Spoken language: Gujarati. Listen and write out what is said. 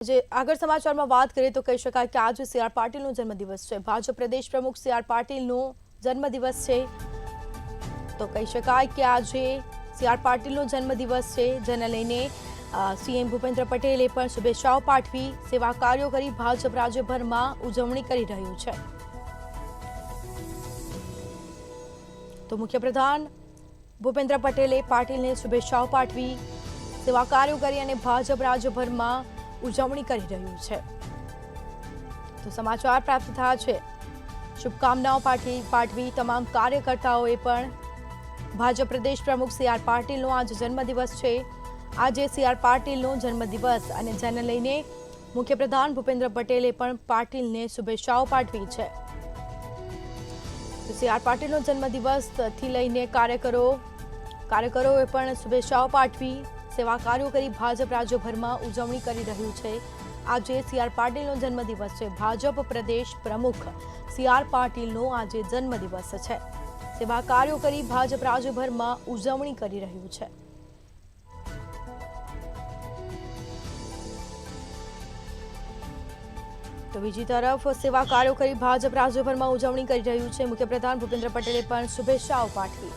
જે આગળ સમાચારમાં વાત કરીએ તો કહી શકાય કે આજે સી આર પાટીલનો જન્મદિવસ છે। ભાજપ પ્રદેશ પ્રમુખ સી આર પાટીલનો જન્મદિવસ છે, તો કહી શકાય કે આજે સી આર પાટીલનો જન્મદિવસ છે, જેને લઈને સીએમ ભૂપેન્દ્ર પટેલે પણ શુભેચ્છાઓ પાઠવી સેવા કાર્યો કરી ભાજપ રાજ્યભરમાં ઉજવણી કરી રહ્યું છે। તો મુખ્યપ્રધાન ભૂપેન્દ્ર પટેલે પાટીલને શુભેચ્છાઓ પાઠવી સેવા કાર્યો કરી અને ભાજપ રાજ્યભરમાં ઉજવણી કરી રહ્યું છે। તો સમાચાર પ્રાપ્ત થયા છે, શુભકામનાઓ પાઠવી તમામ કાર્યકર્તાઓએ પણ ભાજપ પ્રદેશ પ્રમુખ સી આર પાટીલનો આજે જન્મદિવસ છે। આજે સી આર પાટીલનો જન્મદિવસ અને જેને લઈને મુખ્યપ્રધાન ભૂપેન્દ્ર પટેલે પણ પાટીલને શુભેચ્છાઓ પાઠવી છે। સી આર પાટીલનો જન્મદિવસથી લઈને કાર્યકરોએ પણ શુભેચ્છાઓ પાઠવી સેવા કાર્યો કરી ભાજપ રાજ્યભરમાં ઉજવણી કરી રહ્યું છે। આજે સી આર પાટીલનો જન્મદિવસ છે। ભાજપ પ્રદેશ પ્રમુખ સી આર પાટીલનો આજે જન્મદિવસ છે। સેવા કાર્યો કરી ભાજપ રાજ્યભરમાં ઉજવણી કરી રહ્યું છે। તો બીજી તરફ સેવા કાર્યો કરી ભાજપ રાજ્યભરમાં ઉજવણી કરી રહ્યું છે। મુખ્યપ્રધાન ભૂપેન્દ્ર પટેલે પણ શુભેચ્છાઓ પાઠવી।